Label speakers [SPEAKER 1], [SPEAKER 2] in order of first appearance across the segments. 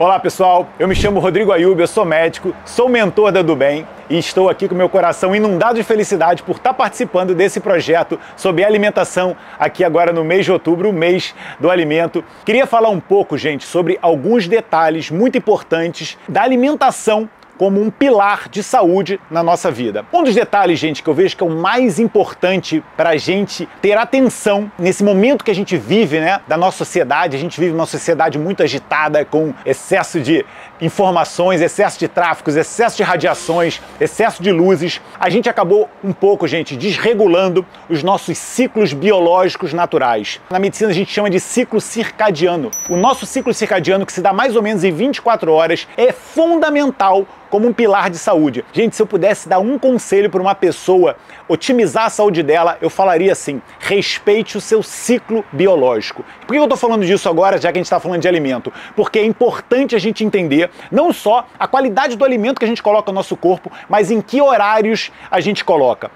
[SPEAKER 1] Olá pessoal, eu me chamo Rodrigo Ayub, eu sou médico, sou mentor da Do Bem e estou aqui com meu coração inundado de felicidade por estar participando desse projeto sobre alimentação aqui agora no mês de outubro, o mês do alimento. Queria falar um pouco, gente, sobre alguns detalhes muito importantes da alimentação como um pilar de saúde na nossa vida. Um dos detalhes, gente, que eu vejo que é o mais importante para a gente ter atenção nesse momento que a gente vive, né, da nossa sociedade. A gente vive uma sociedade muito agitada, com excesso de informações, excesso de tráficos, excesso de radiações, excesso de luzes. A gente acabou um pouco, gente, desregulando os nossos ciclos biológicos naturais. Na medicina a gente chama de ciclo circadiano. O nosso ciclo circadiano, que se dá mais ou menos em 24 horas, é fundamental como um pilar de saúde. Gente, se eu pudesse dar um conselho para uma pessoa otimizar a saúde dela, eu falaria assim: respeite o seu ciclo biológico. Por que eu estou falando disso agora, já que a gente está falando de alimento? Porque é importante a gente entender não só a qualidade do alimento que a gente coloca no nosso corpo, mas em que horários a gente coloca.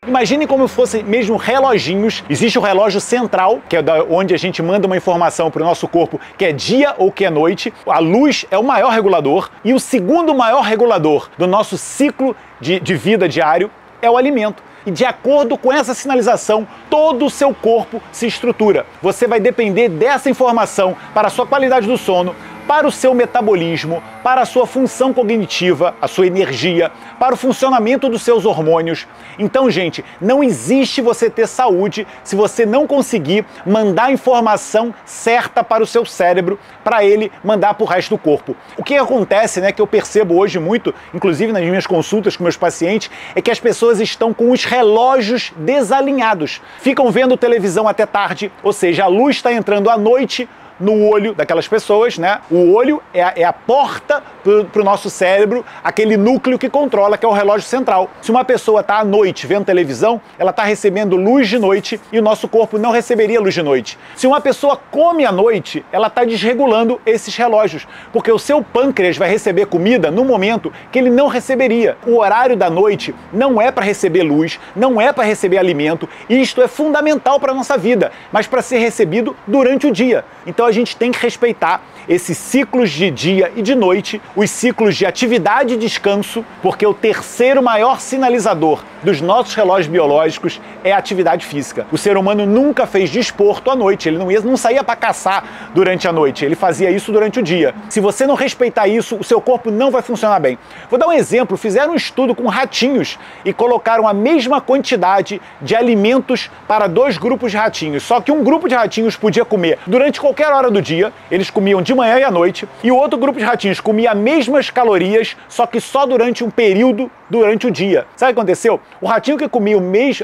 [SPEAKER 1] Imagine como fossem mesmo reloginhos. Existe o relógio central, que é onde a gente manda uma informação para o nosso corpo que é dia ou que é noite. A luz é o maior regulador. E o segundo maior regulador do nosso ciclo de vida diário é o alimento. E de acordo com essa sinalização, todo o seu corpo se estrutura. Você vai depender dessa informação para a sua qualidade do sono, para o seu metabolismo, para a sua função cognitiva, a sua energia, para o funcionamento dos seus hormônios. Então, gente, não existe você ter saúde se você não conseguir mandar a informação certa para o seu cérebro, para ele mandar para o resto do corpo. O que acontece, né, que eu percebo hoje muito, inclusive nas minhas consultas com meus pacientes, é que as pessoas estão com os relógios desalinhados. Ficam vendo televisão até tarde, ou seja, a luz está entrando à noite no olho daquelas pessoas, né? O olho é a porta para o nosso cérebro, aquele núcleo que controla, que é o relógio central. Se uma pessoa está à noite vendo televisão, ela está recebendo luz de noite e o nosso corpo não receberia luz de noite. Se uma pessoa come à noite, ela está desregulando esses relógios, porque o seu pâncreas vai receber comida no momento que ele não receberia. O horário da noite não é para receber luz, não é para receber alimento, e isto é fundamental para a nossa vida, mas para ser recebido durante o dia. Então a gente tem que respeitar esses ciclos de dia e de noite, os ciclos de atividade e descanso, porque o terceiro maior sinalizador dos nossos relógios biológicos é a atividade física. O ser humano nunca fez desporto à noite, ele não saía para caçar durante a noite, ele fazia isso durante o dia. Se você não respeitar isso, o seu corpo não vai funcionar bem. Vou dar um exemplo: fizeram um estudo com ratinhos e colocaram a mesma quantidade de alimentos para dois grupos de ratinhos, só que um grupo de ratinhos podia comer durante qualquer hora do dia, eles comiam de manhã e à noite, e o outro grupo de ratinhos comia as mesmas calorias, só que só durante um período durante o dia. Sabe o que aconteceu? O ratinho que comia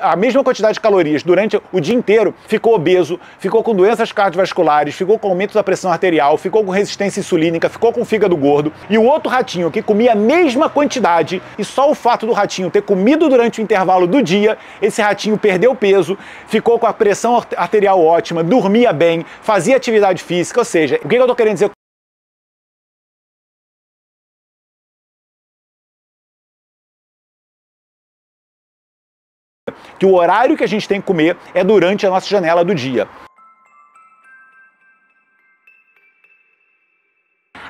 [SPEAKER 1] a mesma quantidade de calorias durante o dia inteiro ficou obeso, ficou com doenças cardiovasculares, ficou com aumento da pressão arterial, ficou com resistência insulínica, ficou com fígado gordo. E o outro ratinho que comia a mesma quantidade, e só o fato do ratinho ter comido durante o intervalo do dia, esse ratinho perdeu peso, ficou com a pressão arterial ótima, dormia bem, fazia atividade física. Ou seja, o que eu estou querendo dizer? Que o horário que a gente tem que comer é durante a nossa janela do dia.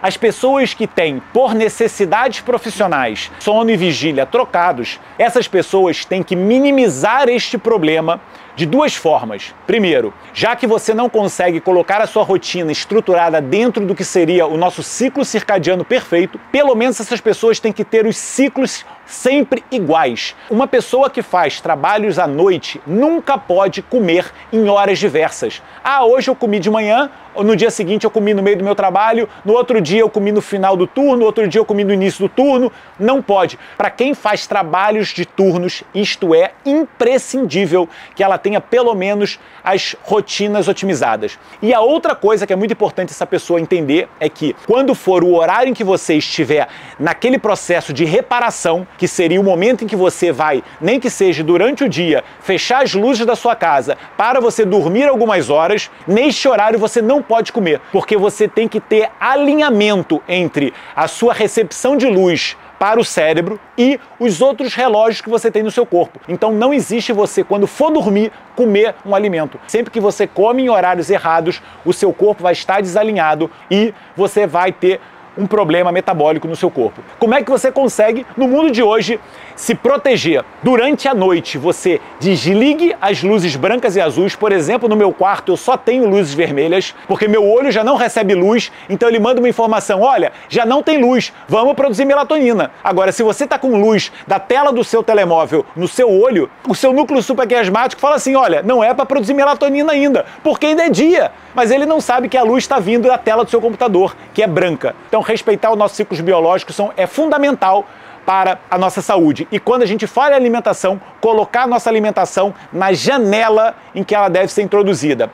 [SPEAKER 1] As pessoas que têm, por necessidades profissionais, sono e vigília trocados, essas pessoas têm que minimizar este problema de duas formas. Primeiro, já que você não consegue colocar a sua rotina estruturada dentro do que seria o nosso ciclo circadiano perfeito, pelo menos essas pessoas têm que ter os ciclos sempre iguais. Uma pessoa que faz trabalhos à noite nunca pode comer em horas diversas. Ah, hoje eu comi de manhã, no dia seguinte eu comi no meio do meu trabalho, no outro dia eu comi no final do turno, no outro dia eu comi no início do turno. Não pode. Para quem faz trabalhos de turnos, isto é imprescindível que ela tenha pelo menos as rotinas otimizadas. E a outra coisa que é muito importante essa pessoa entender é que quando for o horário em que você estiver naquele processo de reparação, que seria o momento em que você vai, nem que seja durante o dia, fechar as luzes da sua casa para você dormir algumas horas, neste horário você não pode comer, porque você tem que ter alinhamento entre a sua recepção de luz para o cérebro e os outros relógios que você tem no seu corpo. Então não existe você, quando for dormir, comer um alimento. Sempre que você come em horários errados, o seu corpo vai estar desalinhado e você vai ter um problema metabólico no seu corpo. Como é que você consegue, no mundo de hoje, se proteger? Durante a noite, você desligue as luzes brancas e azuis. Por exemplo, no meu quarto eu só tenho luzes vermelhas, porque meu olho já não recebe luz, então ele manda uma informação: olha, já não tem luz, vamos produzir melatonina. Agora, se você está com luz da tela do seu telemóvel no seu olho, o seu núcleo supraquiasmático fala assim: olha, não é para produzir melatonina ainda, porque ainda é dia. Mas ele não sabe que a luz está vindo da tela do seu computador, que é branca. Então, respeitar os nossos ciclos biológicos é fundamental para a nossa saúde. E quando a gente fala em alimentação, colocar a nossa alimentação na janela em que ela deve ser introduzida.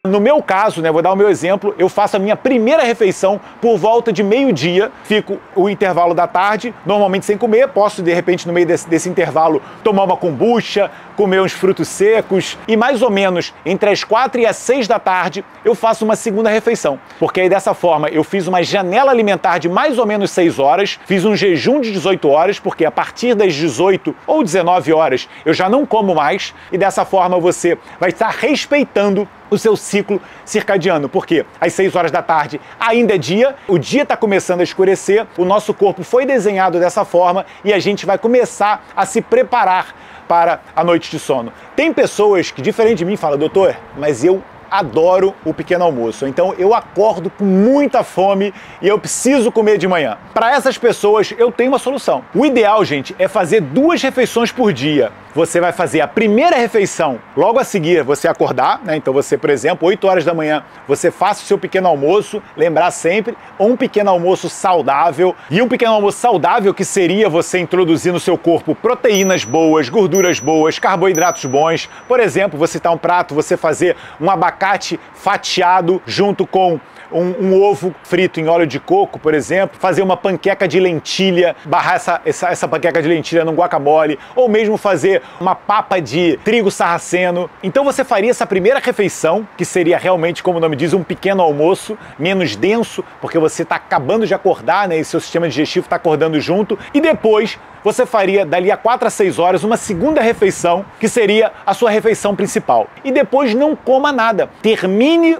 [SPEAKER 1] No meu caso, vou dar o meu exemplo, eu faço a minha primeira refeição por volta de meio-dia, fico o intervalo da tarde, normalmente sem comer, posso de repente no meio desse intervalo tomar uma kombucha, comer uns frutos secos e mais ou menos entre as 4 e as 6 da tarde eu faço uma segunda refeição, porque aí dessa forma eu fiz uma janela alimentar de mais ou menos 6 horas, fiz um jejum de 18 horas, porque a partir das 18 ou 19 horas eu já não como mais e dessa forma você vai estar respeitando o seu ciclo circadiano, porque às 6 horas da tarde ainda é dia, o dia está começando a escurecer, o nosso corpo foi desenhado dessa forma e a gente vai começar a se preparar para a noite de sono. Tem pessoas que, diferente de mim, falam: doutor, mas eu adoro o pequeno almoço, então eu acordo com muita fome e eu preciso comer de manhã. Para essas pessoas eu tenho uma solução. O ideal, gente, é fazer 2 refeições por dia. Você vai fazer a primeira refeição logo a seguir você acordar, Então você, por exemplo, 8 horas da manhã, você faça o seu pequeno almoço, lembrar sempre, um pequeno almoço saudável. E um pequeno almoço saudável que seria você introduzir no seu corpo proteínas boas, gorduras boas, carboidratos bons. Por exemplo, você tá um prato, você fazer um abacate fatiado junto com um ovo frito em óleo de coco, por exemplo, fazer uma panqueca de lentilha, barrar essa panqueca de lentilha num guacamole, ou mesmo fazer uma papa de trigo sarraceno. Então você faria essa primeira refeição, que seria realmente, como o nome diz, um pequeno almoço, menos denso, porque você está acabando de acordar, e seu sistema digestivo está acordando junto, e depois você faria, dali a 4 a 6 horas, uma segunda refeição, que seria a sua refeição principal. E depois não coma nada. Termine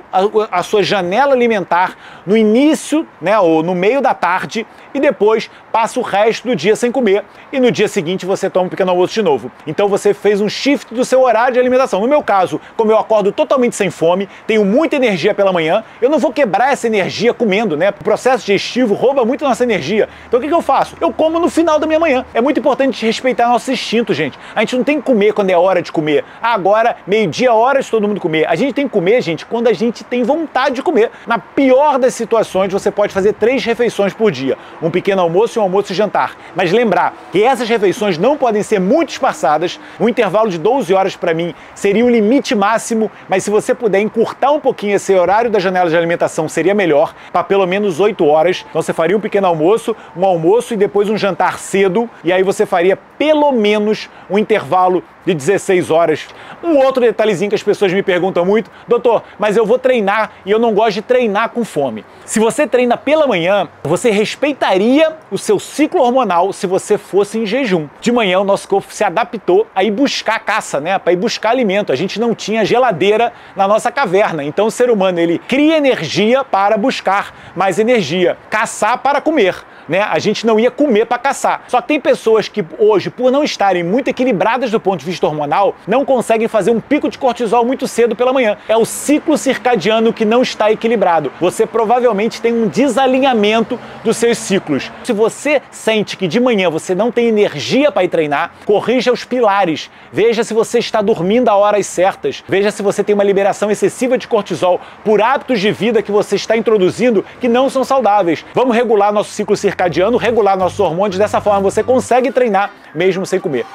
[SPEAKER 1] a sua janela alimentar no início, ou no meio da tarde, e depois passa o resto do dia sem comer. E no dia seguinte você toma um pequeno almoço de novo. Então você fez um shift do seu horário de alimentação. No meu caso, como eu acordo totalmente sem fome, tenho muita energia pela manhã, eu não vou quebrar essa energia comendo, O processo digestivo rouba muito nossa energia. Então o que eu faço? Eu como no final da minha manhã. É muito importante respeitar nosso instinto, gente. A gente não tem que comer quando é hora de comer. Agora, meio-dia, horas de todo mundo comer. A gente tem que comer, gente, quando a gente tem vontade de comer. Na pior das situações, você pode fazer 3 refeições por dia. Um pequeno almoço e um almoço e jantar. Mas lembrar que essas refeições não podem ser muito espaçadas. Um intervalo de 12 horas para mim seria o limite máximo, mas se você puder encurtar um pouquinho esse horário da janela de alimentação, seria melhor, para pelo menos 8 horas. Então você faria um pequeno almoço, um almoço e depois um jantar cedo, e aí você faria pelo menos um intervalo de 16 horas. Um outro detalhezinho que as pessoas me perguntam muito: doutor, mas eu vou treinar e eu não gosto de treinar com fome. Se você treina pela manhã, você respeitaria o seu ciclo hormonal se você fosse em jejum. De manhã o nosso corpo se adaptou a ir buscar caça, para ir buscar alimento. A gente não tinha geladeira na nossa caverna, então o ser humano ele cria energia para buscar mais energia, caçar para comer. A gente não ia comer para caçar. Só que tem pessoas que hoje, por não estarem muito equilibradas do ponto de vista hormonal, não conseguem fazer um pico de cortisol muito cedo pela manhã. É o ciclo circadiano que não está equilibrado. Você provavelmente tem um desalinhamento dos seus ciclos. Se você sente que de manhã você não tem energia para ir treinar, corrija os pilares. Veja se você está dormindo a horas certas. Veja se você tem uma liberação excessiva de cortisol por hábitos de vida que você está introduzindo que não são saudáveis. Vamos regular nosso ciclo circadiano, regular nossos hormônios. Dessa forma você consegue treinar mesmo sem comer.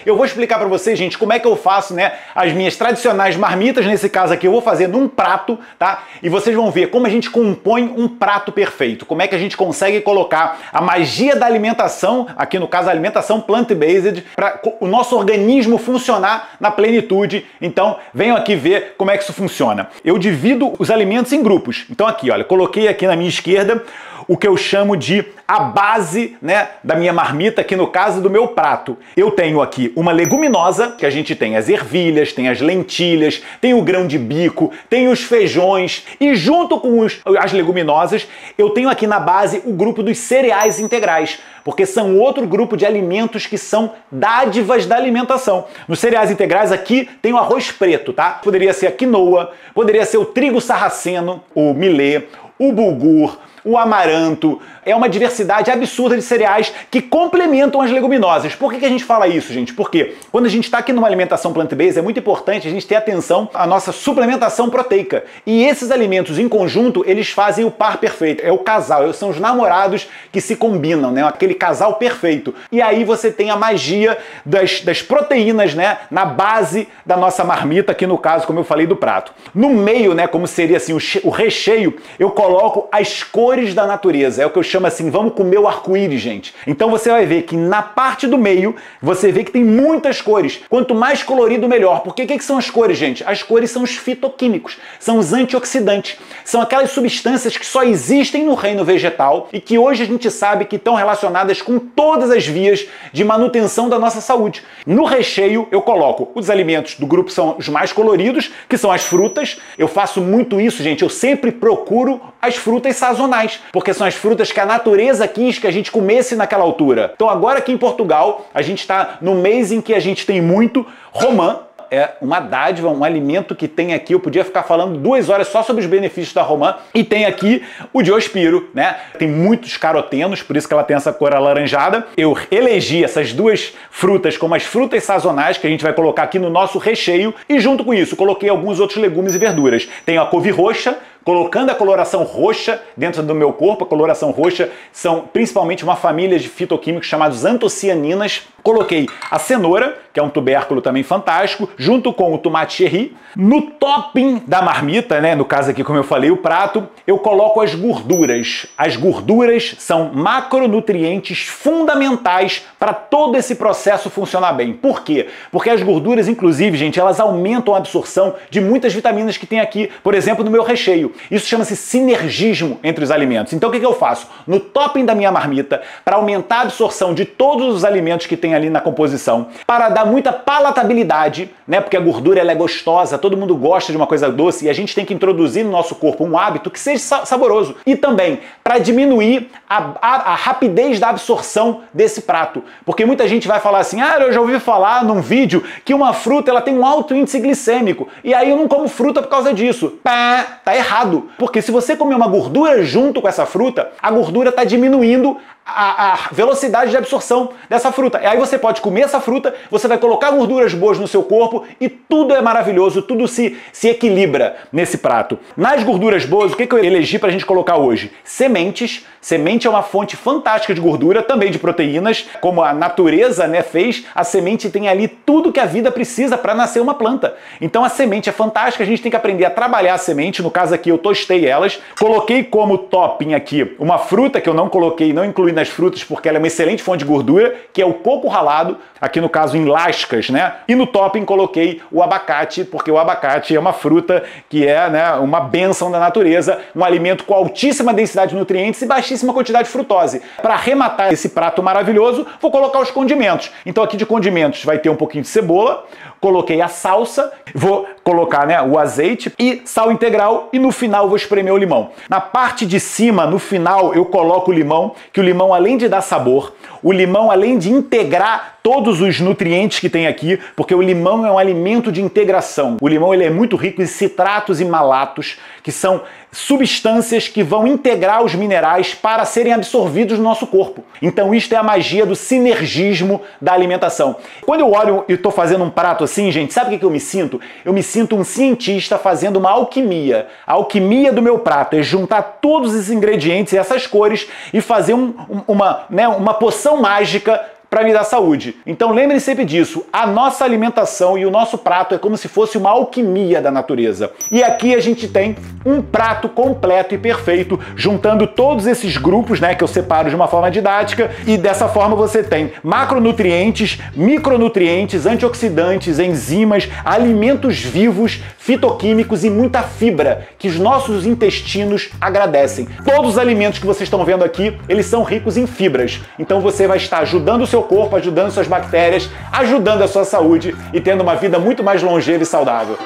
[SPEAKER 1] Eu vou explicar para vocês, gente, como é que eu faço, né, as minhas tradicionais marmitas, nesse caso aqui eu vou fazer num prato, tá? E vocês vão ver como a gente compõe um prato perfeito, como é que a gente consegue colocar a magia da alimentação, aqui no caso a alimentação plant-based, para o nosso organismo funcionar na plenitude. Então, venham aqui ver como é que isso funciona. Eu divido os alimentos em grupos. Então aqui, olha, coloquei aqui na minha esquerda o que eu chamo de a base, né, da minha marmita, aqui no caso do meu prato. Eu tenho aqui uma leguminosa, que a gente tem as ervilhas, tem as lentilhas, tem o grão de bico, tem os feijões, e junto com as leguminosas, eu tenho aqui na base o grupo dos cereais integrais, porque são outro grupo de alimentos que são dádivas da alimentação. Nos cereais integrais aqui tem o arroz preto, tá? Poderia ser a quinoa, poderia ser o trigo sarraceno, o millet, o bulgur, o amaranto. É uma diversidade absurda de cereais que complementam as leguminosas. Por que a gente fala isso, gente? Porque quando a gente está aqui numa alimentação plant-based, é muito importante a gente ter atenção à nossa suplementação proteica. E esses alimentos em conjunto, eles fazem o par perfeito. É o casal, são os namorados que se combinam, né? Aquele casal perfeito. E aí você tem a magia das proteínas, né? Na base da nossa marmita, aqui no caso, como eu falei, do prato. No meio, né? Como seria assim o recheio, eu coloco as cores da natureza. É o que eu chamo assim, vamos comer o arco-íris, gente. Então você vai ver que na parte do meio, você vê que tem muitas cores. Quanto mais colorido, melhor. Porque o que são as cores, gente? As cores são os fitoquímicos, são os antioxidantes. São aquelas substâncias que só existem no reino vegetal e que hoje a gente sabe que estão relacionadas com todas as vias de manutenção da nossa saúde. No recheio, eu coloco os alimentos do grupo são os mais coloridos, que são as frutas. Eu faço muito isso, gente. Eu sempre procuro as frutas sazonais, porque são as frutas que a natureza quis que a gente comesse naquela altura. Então agora aqui em Portugal, a gente está no mês em que a gente tem muito romã. É uma dádiva, um alimento que tem aqui, eu podia ficar falando 2 horas só sobre os benefícios da romã, e tem aqui o diospiro, né? Tem muitos carotenos, por isso que ela tem essa cor alaranjada. Eu elegi essas duas frutas como as frutas sazonais que a gente vai colocar aqui no nosso recheio, e junto com isso coloquei alguns outros legumes e verduras. Tenho a couve roxa, colocando a coloração roxa dentro do meu corpo. A coloração roxa são principalmente uma família de fitoquímicos chamados antocianinas. Coloquei a cenoura, que é um tubérculo também fantástico, junto com o tomate cherry. No topping da marmita, né, no caso aqui, como eu falei, o prato, eu coloco as gorduras. As gorduras são macronutrientes fundamentais para todo esse processo funcionar bem. Por quê? Porque as gorduras, inclusive, gente, elas aumentam a absorção de muitas vitaminas que tem aqui, por exemplo, no meu recheio. Isso chama-se sinergismo entre os alimentos. Então o que eu faço? No topping da minha marmita, para aumentar a absorção de todos os alimentos que tem ali na composição, para dar muita palatabilidade, né? Porque a gordura ela é gostosa, todo mundo gosta de uma coisa doce e a gente tem que introduzir no nosso corpo um hábito que seja saboroso. E também para diminuir a rapidez da absorção desse prato. Porque muita gente vai falar assim, ah, eu já ouvi falar num vídeo que uma fruta ela tem um alto índice glicêmico e aí eu não como fruta por causa disso. Pá, tá errado. Porque se você comer uma gordura junto com essa fruta, a gordura está diminuindo a velocidade de absorção dessa fruta. E aí você pode comer essa fruta, você vai colocar gorduras boas no seu corpo e tudo é maravilhoso, tudo se equilibra nesse prato. Nas gorduras boas, o que eu elegi pra gente colocar hoje? Sementes. Semente é uma fonte fantástica de gordura, também de proteínas, como a natureza, né, fez. A semente tem ali tudo que a vida precisa para nascer uma planta. Então a semente é fantástica, a gente tem que aprender a trabalhar a semente. No caso aqui eu tostei elas, coloquei como topping aqui uma fruta que eu não coloquei, não incluí nas frutas porque ela é uma excelente fonte de gordura, que é o coco ralado, aqui no caso em lascas, né? E no topping coloquei o abacate, porque o abacate é uma fruta que é, né, uma bênção da natureza, um alimento com altíssima densidade de nutrientes e baixíssima quantidade de frutose. Para arrematar esse prato maravilhoso, vou colocar os condimentos. Então aqui de condimentos vai ter um pouquinho de cebola, coloquei a salsa, vou colocar, né, o azeite e sal integral e no final vou espremer o limão. Na parte de cima, no final, eu coloco o limão, que o limão além de dar sabor, o limão além de integrar todos os nutrientes que tem aqui, porque o limão é um alimento de integração. O limão ele é muito rico em citratos e malatos, que são substâncias que vão integrar os minerais para serem absorvidos no nosso corpo. Então isto é a magia do sinergismo da alimentação. Quando eu olho e estou fazendo um prato assim, gente, sabe o que eu me sinto? Eu me sinto um cientista fazendo uma alquimia. A alquimia do meu prato é juntar todos os ingredientes e essas cores e fazer uma poção mágica para me dar saúde. Então lembre sempre disso, a nossa alimentação e o nosso prato é como se fosse uma alquimia da natureza. E aqui a gente tem um prato completo e perfeito, juntando todos esses grupos, né, que eu separo de uma forma didática, e dessa forma você tem macronutrientes, micronutrientes, antioxidantes, enzimas, alimentos vivos, fitoquímicos e muita fibra, que os nossos intestinos agradecem. Todos os alimentos que vocês estão vendo aqui, eles são ricos em fibras. Então você vai estar ajudando o seu corpo, ajudando suas bactérias, ajudando a sua saúde e tendo uma vida muito mais longeva e saudável.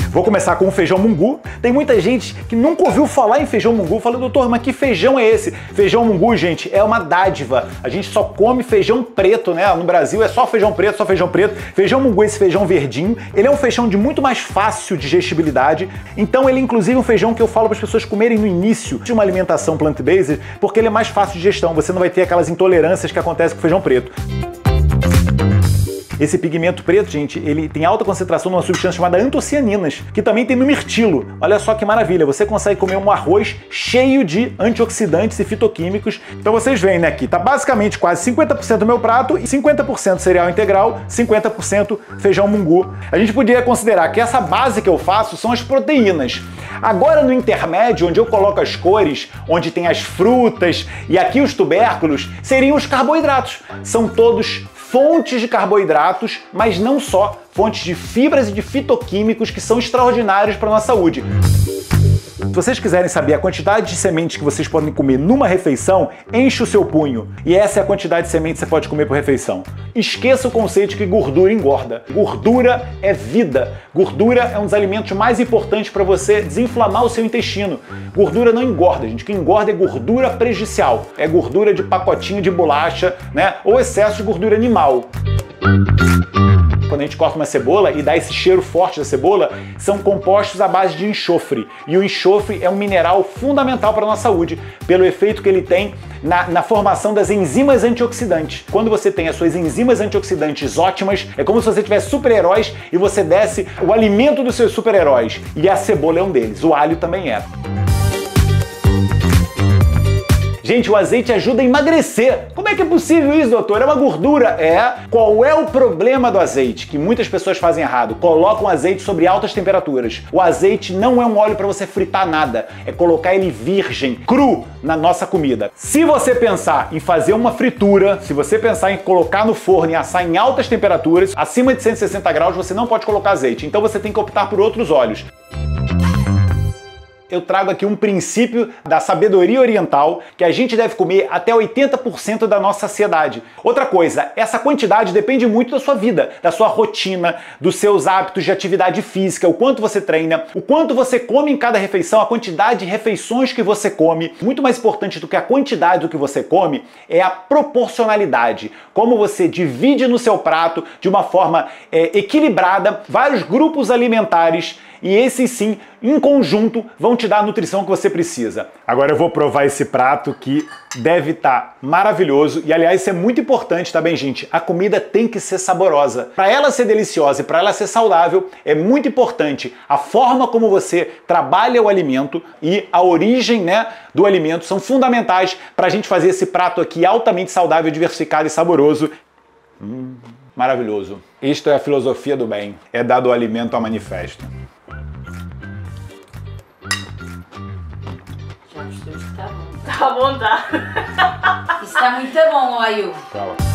[SPEAKER 1] Vou começar com o feijão mungu. Tem muita gente que nunca ouviu falar em feijão mungu. Fala, doutor, mas que feijão é esse? Feijão mungu, gente, é uma dádiva. A gente só come feijão preto, né? No Brasil é só feijão preto, só feijão preto. Feijão mungu, esse feijão verdinho, ele é um feijão de muito mais fácil digestibilidade. Então ele é inclusive um feijão que eu falo para as pessoas comerem no início de uma alimentação plant-based, porque ele é mais fácil de digestão. Você não vai ter aquelas intolerâncias que acontecem com o feijão preto. Esse pigmento preto, gente, ele tem alta concentração numa substância chamada antocianinas, que também tem no mirtilo. Olha só que maravilha, você consegue comer um arroz cheio de antioxidantes e fitoquímicos. Então vocês veem, né, aqui tá basicamente quase 50% do meu prato e 50% cereal integral, 50% feijão mungu. A gente poderia considerar que essa base que eu faço são as proteínas. Agora no intermédio, onde eu coloco as cores, onde tem as frutas e aqui os tubérculos, seriam os carboidratos. São todos fontes de carboidratos, mas não só, fontes de fibras e de fitoquímicos que são extraordinários para a nossa saúde. Se vocês quiserem saber a quantidade de sementes que vocês podem comer numa refeição, enche o seu punho. E essa é a quantidade de sementes que você pode comer por refeição. Esqueça o conceito de que gordura engorda. Gordura é vida. Gordura é um dos alimentos mais importantes para você desinflamar o seu intestino. Gordura não engorda, gente. O que engorda é gordura prejudicial. É gordura de pacotinho de bolacha, né? Ou excesso de gordura animal. Quando a gente corta uma cebola e dá esse cheiro forte da cebola, são compostos à base de enxofre. E o enxofre é um mineral fundamental para a nossa saúde, pelo efeito que ele tem na formação das enzimas antioxidantes. Quando você tem as suas enzimas antioxidantes ótimas, é como se você tivesse super-heróis e você desse o alimento dos seus super-heróis. E a cebola é um deles, o alho também é. Gente, o azeite ajuda a emagrecer. Como é que é possível isso, doutor? É uma gordura. É. Qual é o problema do azeite? Que muitas pessoas fazem errado. Colocam azeite sobre altas temperaturas. O azeite não é um óleo para você fritar nada. É colocar ele virgem, cru, na nossa comida. Se você pensar em fazer uma fritura, se você pensar em colocar no forno e assar em altas temperaturas, acima de 160 graus, você não pode colocar azeite. Então você tem que optar por outros óleos. Eu trago aqui um princípio da sabedoria oriental que a gente deve comer até 80% da nossa saciedade. Outra coisa, essa quantidade depende muito da sua vida, da sua rotina, dos seus hábitos de atividade física, o quanto você treina, o quanto você come em cada refeição, a quantidade de refeições que você come. Muito mais importante do que a quantidade do que você come é a proporcionalidade. Como você divide no seu prato de uma forma equilibrada vários grupos alimentares. E esses sim, em conjunto, vão te dar a nutrição que você precisa. Agora eu vou provar esse prato que deve estar maravilhoso. E aliás, isso é muito importante, tá bem, gente? A comida tem que ser saborosa. Para ela ser deliciosa e para ela ser saudável, é muito importante a forma como você trabalha o alimento e a origem, né, do alimento são fundamentais para a gente fazer esse prato aqui altamente saudável, diversificado e saboroso. Maravilhoso. Isto é a filosofia do bem. É dado o alimento ao manifesto.
[SPEAKER 2] Tá bom, tá? Isso tá muito bom, Ayu.
[SPEAKER 1] Fala.